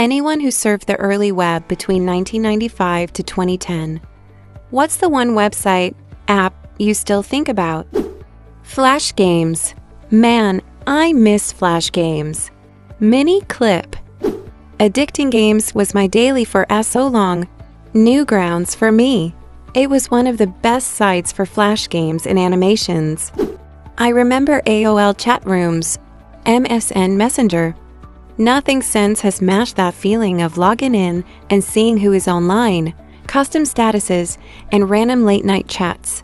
Anyone who surfed the early web between 1995 to 2010. What's the one website, app you still think about? Flash games. Man, I miss Flash games. Mini Clip. Addicting Games was my daily for so long. Newgrounds for me. It was one of the best sites for Flash games and animations. I remember AOL chat rooms, MSN Messenger. Nothing since has matched that feeling of logging in and seeing who is online, custom statuses, and random late-night chats.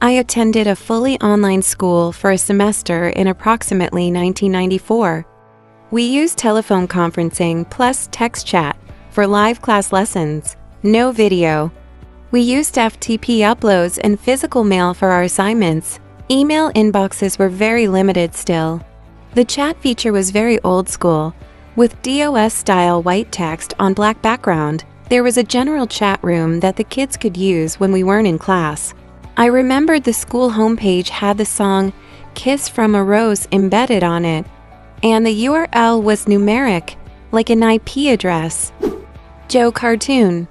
I attended a fully online school for a semester in approximately 1994. We used telephone conferencing plus text chat for live class lessons, no video. We used FTP uploads and physical mail for our assignments. Email inboxes were very limited still. The chat feature was very old school, with DOS-style white text on black background. There was a general chat room that the kids could use when we weren't in class. I remembered the school homepage had the song "Kiss from a Rose" embedded on it, and the URL was numeric, like an IP address. Joe Cartoon,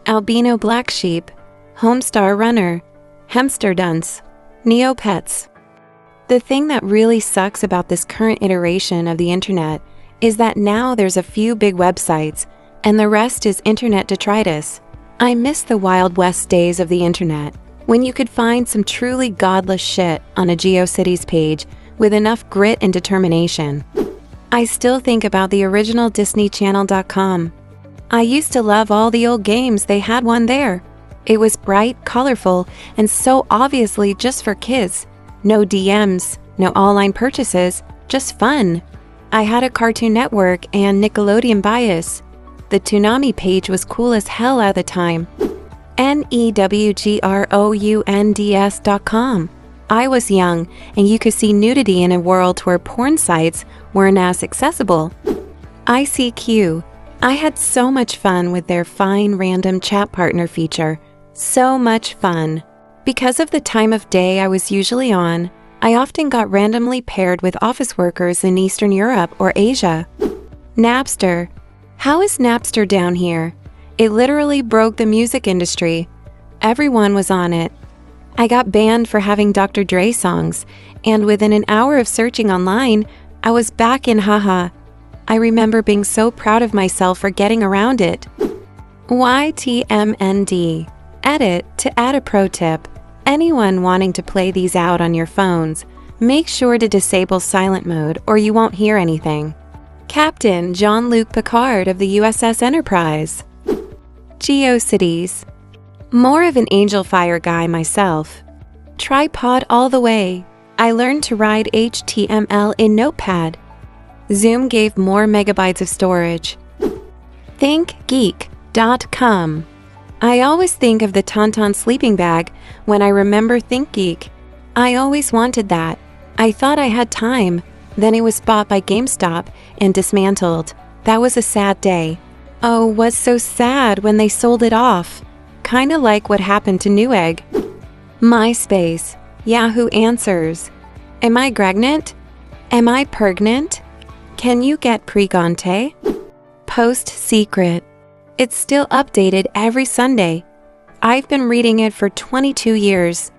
Albino Black Sheep, Homestar Runner, Hamster Dunce, Neopets. The thing that really sucks about this current iteration of the internet is that now there's a few big websites and the rest is internet detritus. I miss the Wild West days of the internet, when you could find some truly godless shit on a GeoCities page with enough grit and determination. I still think about the original DisneyChannel.com. I used to love all the old games. They had one there. It was bright, colorful, and so obviously just for kids. No DMs, no online purchases, just fun. I had a Cartoon Network and Nickelodeon bias. The Toonami page was cool as hell at the time. NEWGROUNDS.com. I was young, and you could see nudity in a world where porn sites weren't as accessible. ICQ. I had so much fun with their fine random chat partner feature. So much fun. Because of the time of day I was usually on, I often got randomly paired with office workers in Eastern Europe or Asia. Napster. How is Napster down here? It literally broke the music industry. Everyone was on it. I got banned for having Dr. Dre songs, and within an hour of searching online, I was back in Haha. I remember being so proud of myself for getting around it. YTMND. Edit to add a pro tip. Anyone wanting to play these out on your phones, make sure to disable silent mode or you won't hear anything. Captain Jean-Luc Picard of the USS Enterprise. GeoCities. More of an Angelfire guy myself. Tripod all the way. I learned to write HTML in Notepad. Zoom gave more megabytes of storage. ThinkGeek.com. I always think of the Tauntaun sleeping bag when I remember ThinkGeek. I always wanted that. I thought I had time. Then it was bought by GameStop and dismantled. That was a sad day. Oh, was so sad when they sold it off. Kinda like what happened to Newegg. MySpace. Yahoo Answers. Am I pregnant? Am I pregnant? Can you get pregante? Post Secret. It's still updated every Sunday. I've been reading it for 22 years.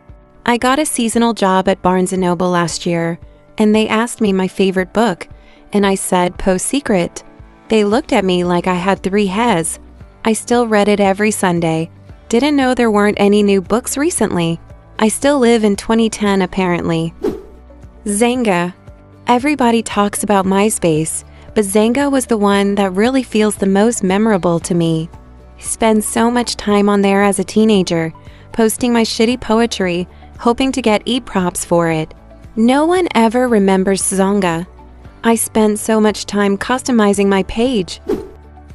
I got a seasonal job at Barnes & Noble last year, and they asked me my favorite book, and I said Post Secret. They looked at me like I had 3 heads. I still read it every Sunday. Didn't know there weren't any new books recently. I still live in 2010 apparently. Xanga. Everybody talks about MySpace, but Xanga was the one that really feels the most memorable to me. I spent so much time on there as a teenager, posting my shitty poetry, hoping to get e-props for it. No one ever remembers Xanga. I spent so much time customizing my page.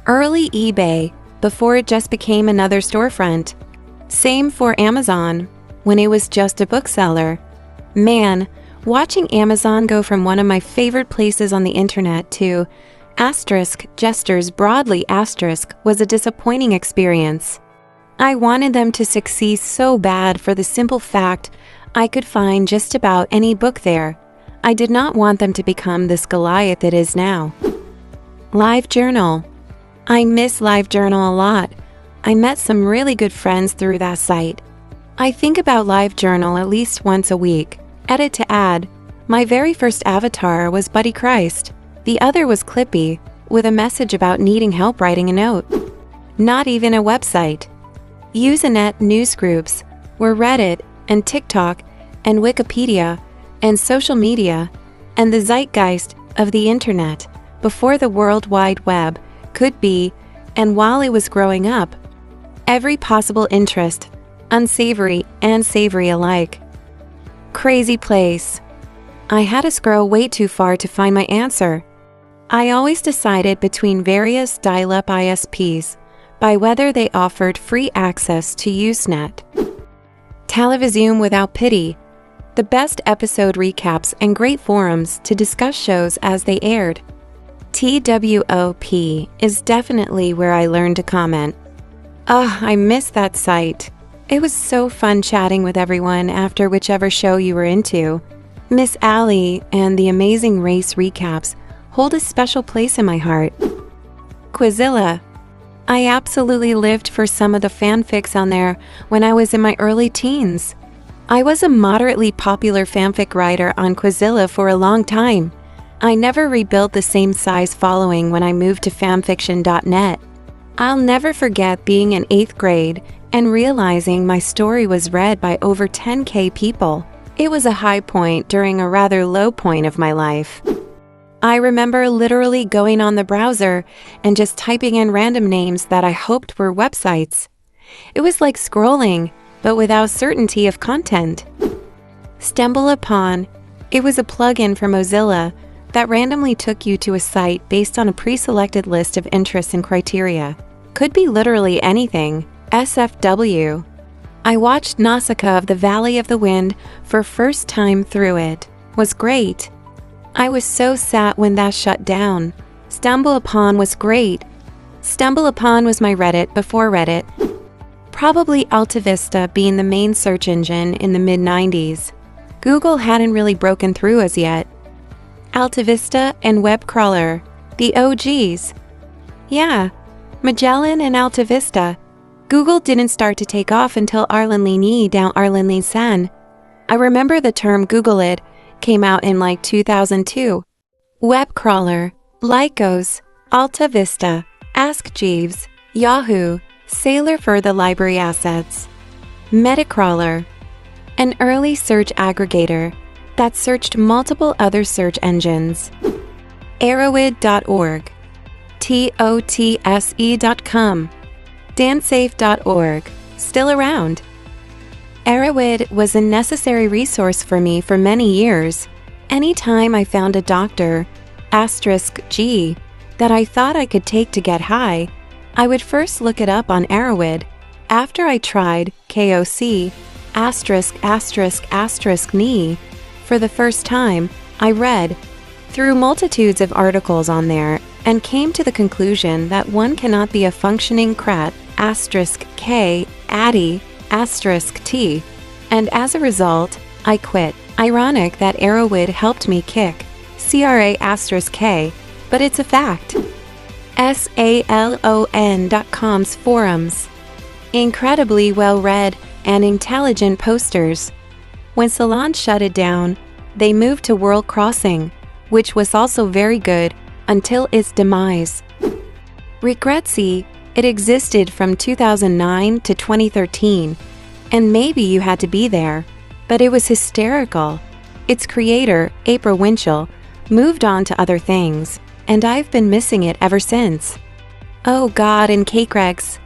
Early eBay, before it just became another storefront. Same for Amazon, when it was just a bookseller. Man, watching Amazon go from one of my favorite places on the internet to gestures broadly was a disappointing experience. I wanted them to succeed so bad for the simple fact I could find just about any book there. I did not want them to become this Goliath it is now. LiveJournal. I miss LiveJournal a lot. I met some really good friends through that site. I think about LiveJournal at least once a week. Edit to add, my very first avatar was Buddy Christ. The other was Clippy, with a message about needing help writing a note. Not even a website. Usenet newsgroups were Reddit and TikTok and Wikipedia and social media and the zeitgeist of the internet before the World Wide Web could be, and while it was growing up, every possible interest, unsavory and savory alike. Crazy place. I had to scroll way too far to find my answer. I always decided between various dial-up ISPs by whether they offered free access to Usenet. Television without pity. The best episode recaps and great forums to discuss shows as they aired. TWOP is definitely where I learned to comment. I miss that site. It was so fun chatting with everyone after whichever show you were into. Miss Allie and the Amazing Race recaps hold a special place in my heart. Quizilla. I absolutely lived for some of the fanfics on there when I was in my early teens. I was a moderately popular fanfic writer on Quizilla for a long time. I never rebuilt the same size following when I moved to fanfiction.net. I'll never forget being in 8th grade and realizing my story was read by over 10K people. It was a high point during a rather low point of my life. I remember literally going on the browser and just typing in random names that I hoped were websites. It was like scrolling, but without certainty of content. Stumble Upon. It was a plugin for Mozilla that randomly took you to a site based on a pre-selected list of interests and criteria. Could be literally anything. SFW. I watched Nausicaa of the Valley of the Wind for first time through it. Was great. I was so sad when that shut down. Stumble Upon was great. Stumble Upon was my Reddit before Reddit. Probably AltaVista being the main search engine in the mid-90s. Google hadn't really broken through as yet. AltaVista and WebCrawler, the OGs. Yeah, Magellan and AltaVista. Google didn't start to take off until Arlen Ligny down Arlen Lisan. I remember the term Google It came out in like 2002. WebCrawler, Lycos, AltaVista, Ask Jeeves, Yahoo, Sailor for the library assets. Metacrawler, an early search aggregator that searched multiple other search engines. Arrowid.org, TOTSE.com, dansafe.org, still around. Arrowid was a necessary resource for me for many years. Anytime I found a doctor, *G, that I thought I could take to get high, I would first look it up on Arrowid. After I tried KOC, *****knee, for the first time, I read through multitudes of articles on there and came to the conclusion that one cannot be a functioning crat *K addy *T, and as a result, I quit. Ironic that Arrowid helped me kick CRA*K, but it's a fact. SALON.com's forums. Incredibly well-read and intelligent posters. When Salon shut it down, they moved to World Crossing, which was also very good until its demise. Regretsy, it existed from 2009 to 2013, and maybe you had to be there, but it was hysterical. Its creator, April Winchell, moved on to other things, and I've been missing it ever since. Oh God, and K-Regs.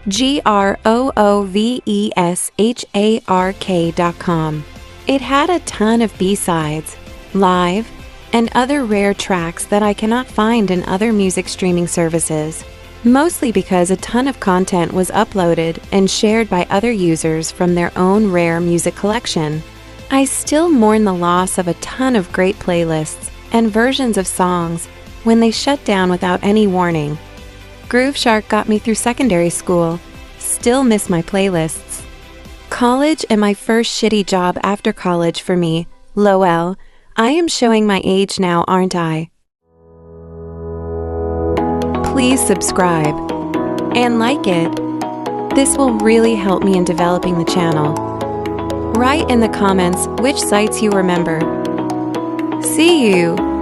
GROOVESHARK.com. It had a ton of B-sides, live, and other rare tracks that I cannot find in other music streaming services, mostly because a ton of content was uploaded and shared by other users from their own rare music collection. I still mourn the loss of a ton of great playlists and versions of songs when they shut down without any warning. Grooveshark got me through secondary school. Still miss my playlists. College and my first shitty job after college for me. Lowell. I am showing my age now, aren't I? please subscribe and like it. This will really help me in developing the channel. Write in the comments which sites you remember. See you!